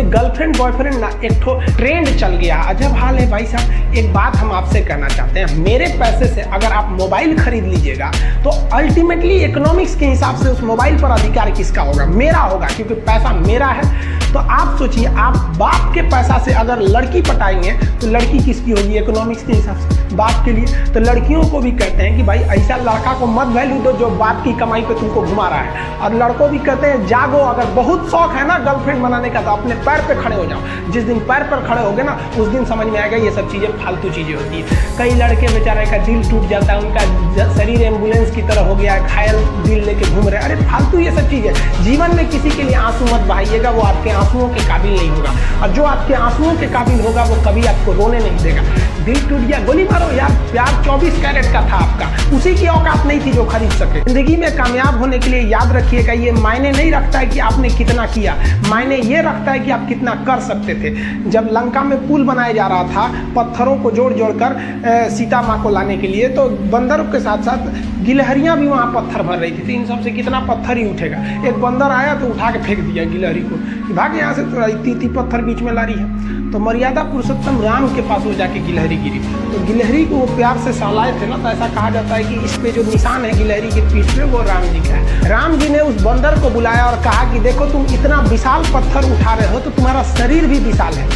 Girlfriend boyfriend ना एक ठो ट्रेंड चल गया, अजब हाल है भाई साहब। एक बात हम आपसे कहना चाहते हैं, मेरे पैसे से अगर आप मोबाइल खरीद लीजिएगा तो अल्टीमेटली इकोनॉमिक्स के हिसाब से उस मोबाइल पर अधिकार किसका होगा? मेरा होगा, क्योंकि पैसा मेरा है। तो आप सोचिए, आप बाप के पैसा से अगर लड़की पटाएंगे तो लड़की किसकी होगी इकोनॉमिक्स के हिसाब से? बाप के लिए। तो लड़कियों को भी कहते हैं कि भाई ऐसा लड़का को मत वैल्यू दो जो बाप की कमाई पे तुमको घुमा रहा है। और लड़कों भी कहते हैं जागो, अगर बहुत शौक है ना गर्लफ्रेंड बनाने का तो अपने पैर पे खड़े हो जाओ। जिस दिन पैर पर खड़े होगे ना उस दिन समझ में आएगा ये सब चीज़ें फालतू चीज़ें होती है। कई लड़के बेचारे का दिल टूट जाता है, उनका शरीर एम्बुलेंस की तरह हो गया है, घायल दिल लेके घूम रहे हैं। अरे फालतू ये सब चीज़ है। जीवन में किसी के लिए आंसू मत बहाइएगा, वो आपके आंसुओं के काबिल नहीं होगा। और जो आपके आंसुओं के काबिल होगा वो कभी आपको रोने नहीं देगा। दिल टूट गया, गोली मारो यार, प्यार 24 कैरेट का था आपका, उसी की औकात नहीं थी जो खरीद सके। जिंदगी में कामयाब होने के लिए याद रखिएगा, ये मायने नहीं रखता है कि आपने कितना किया, मायने ये रखता है कि आप कितना कर सकते थे। जब लंका में पुल बनाया जा रहा था पत्थरों को जोड़ जोड़ कर सीता माँ को लाने के लिए, तो बंदरों के साथ साथ गिलहरियाँ भी वहाँ पत्थर भर रही थी। इन सब से कितना पत्थर ही उठेगा। एक बंदर आया तो उठा के फेंक दिया गिलहरी को, भाग यहाँ से, तो इतनी पत्थर बीच में ला रही है। तो मर्यादा पुरुषोत्तम राम के पास वो जाके गिलहरी गिरी, तो गिलहरी को वो प्यार से सहलाए थे ना, तो ऐसा कहा जाता है कि इस पे जो निशान है गिलहरी की पीठ पे वो राम जी का है। राम जी ने उस बंदर को बुलाया और कहा कि देखो तुम इतना विशाल पत्थर उठा रहे हो तो तुम्हारा शरीर भी विशाल है।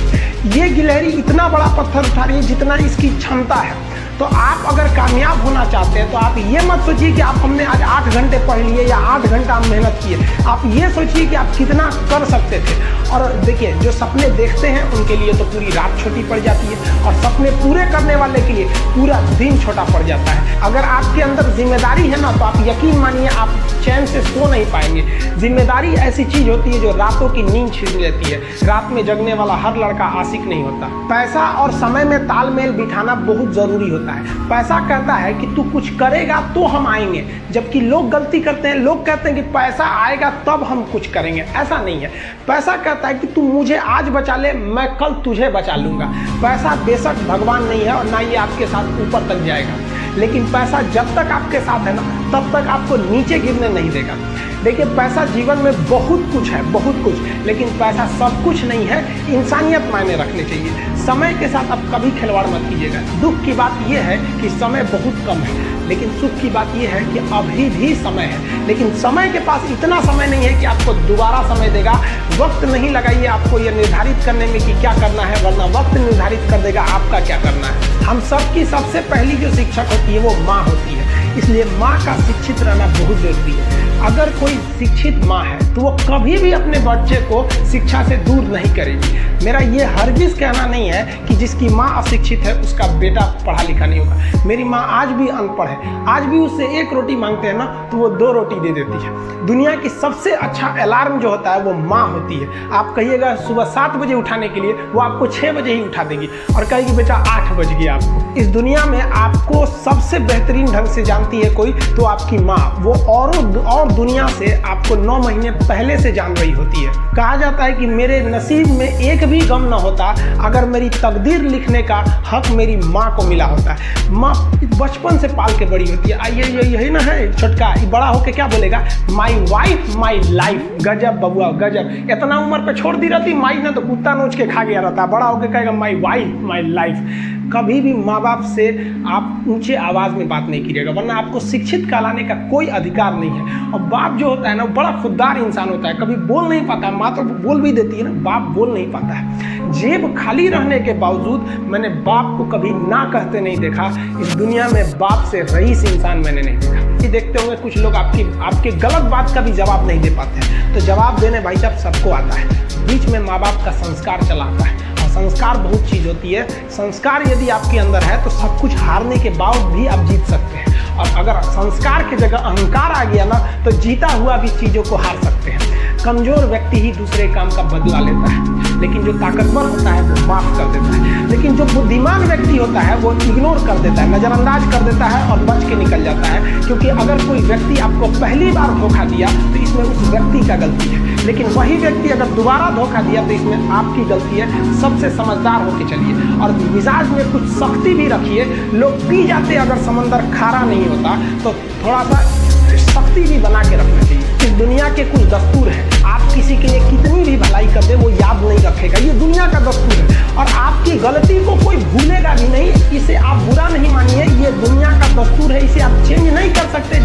ये गिलहरी इतना बड़ा पत्थर उठा रही है जितना इसकी क्षमता है। तो आप अगर कामयाब होना चाहते हैं तो आप ये मत सोचिए कि आप हमने आज 8 घंटे पढ़ लिए या 8 घंटा हम मेहनत किए। आप ये सोचिए कि आप कितना कर सकते थे। और देखिए, जो सपने देखते हैं उनके लिए तो पूरी रात छोटी पड़ जाती है, और सपने पूरे करने वाले के लिए पूरा दिन छोटा पड़ जाता है। अगर आपके अंदर जिम्मेदारी है ना, तो आप यकीन मानिए आप चैन से सो नहीं पाएंगे। जिम्मेदारी ऐसी चीज होती है जो रातों की नींद छीन लेती है। रात में जगने वाला हर लड़का आशिक नहीं होता। पैसा और समय में तालमेल बिठाना बहुत जरूरी होता है। पैसा कहता है कि तू कुछ करेगा तो हम आएंगे, जबकि लोग गलती करते हैं। लोग कहते हैं कि पैसा आएगा तब हम कुछ करेंगे, ऐसा नहीं है। पैसा कहता है कि तू मुझे आज बचा ले, मैं कल तुझे बचा लूंगा। पैसा बेशक भगवान नहीं है और ना ये आपके साथ ऊपर तक जाएगा, लेकिन पैसा जब तक आपके साथ है ना तब तक आपको नीचे गिरने नहीं देगा। देखिए, पैसा जीवन में बहुत कुछ है, बहुत कुछ, लेकिन पैसा सब कुछ नहीं है। इंसानियत मायने रखने चाहिए। समय के साथ आप कभी खिलवाड़ मत कीजिएगा। दुख की बात यह है कि समय बहुत कम है, लेकिन सुख की बात यह है कि अभी भी समय है। लेकिन समय के पास इतना समय नहीं है कि आपको दोबारा समय देगा। वक्त नहीं लगाइए आपको यह निर्धारित करने में कि क्या करना है, वरना वक्त निर्धारित कर देगा आपका क्या करना है। हम सबकी सबसे पहली जो शिक्षक होती है वो माँ होती है, इसलिए माँ का शिक्षित रहना बहुत जरूरी है। अगर कोई शिक्षित माँ है तो वो कभी भी अपने बच्चे को शिक्षा से दूर नहीं करेगी। मेरा ये हरगिज़ कहना नहीं है कि जिसकी माँ अशिक्षित है उसका बेटा पढ़ा लिखा नहीं होगा। मेरी माँ आज भी अनपढ़ है, आज भी उससे 1 रोटी मांगते हैं ना तो वो 2 रोटी दे देती है। दुनिया की सबसे अच्छा अलार्म जो होता है वो माँ होती है। आप कहिएगा सुबह 7 बजे उठाने के लिए, वो आपको 6 बजे ही उठा देगी और कहेगी बेटा 8 बज गया आपको। इस दुनिया में आपको सबसे बेहतरीन ढंग से जानती है कोई तो आपकी माँ। वो और दुनिया से आपको 9 महीने पहले से जान रही होती है। कहा जाता है कि मेरे नसीब में एक भी गम न होता अगर मेरी तकदीर लिखने का हक मेरी माँ को मिला होता है। माँ बचपन से पाल के बड़ी होती है। आइए यही ना है छोटका, बड़ा होके क्या बोलेगा? My wife my life. गजब बबुआ गजब। इतना उम्र पे छोड़ दी रहती माई ना तो कुत्ता नोच के खा गया रहता। बड़ा होके कहेगा माई वाइफ माई लाइफ। कभी भी माँ बाप से आप ऊंचे आवाज़ में बात नहीं कीजिएगा, वरना आपको शिक्षित कहलाने का कोई अधिकार नहीं है। और बाप जो होता है ना बड़ा खुददार इंसान होता है, कभी बोल नहीं पाता। माँ तो बोल भी देती है ना, बाप बोल नहीं पाता है। जेब खाली रहने के बावजूद मैंने बाप को कभी ना कहते नहीं देखा। इस दुनिया में बाप से रईस इंसान मैंने नहीं देखा। ये देखते होंगे कुछ लोग आपके गलत बात का भी जवाब नहीं दे पाते हैं, तो जवाब देने भाई साहब सबको आता है। बीच में माँ बाप का संस्कार चला आता है। संस्कार बहुत चीज़ होती है। संस्कार यदि आपके अंदर है तो सब कुछ हारने के बाद भी आप जीत सकते हैं। और अगर संस्कार की जगह अहंकार आ गया ना तो जीता हुआ भी चीज़ों को हार सकते हैं। कमज़ोर व्यक्ति ही दूसरे काम का बदला लेता है, लेकिन जो ताकतवर होता है वो माफ़ कर देता है। लेकिन जो बुद्धिमान व्यक्ति होता है वो इग्नोर कर देता है, नज़रअंदाज कर देता है और बच के निकल जाता है। क्योंकि अगर कोई व्यक्ति आपको पहली बार धोखा दिया तो इसमें उस व्यक्ति का गलती है, लेकिन वही व्यक्ति अगर दोबारा धोखा दिया तो इसमें आपकी गलती है। सबसे समझदार होके चलिए और मिजाज में कुछ सख्ती भी रखिए। लोग पी जाते अगर समंदर खारा नहीं होता तो थोड़ा सा सख्ती भी बना के रखना चाहिए। इस दुनिया के कुछ दस्तूर हैं, आप किसी के लिए कितनी भी भलाई कर दे वो याद नहीं रखेगा, ये दुनिया का दस्तूर है। और आपकी गलती को कोई भूलेगा भी नहीं, इसे आप बुरा नहीं मानिए, ये दुनिया का दस्तूर है, इसे आप चेंज नहीं कर सकते।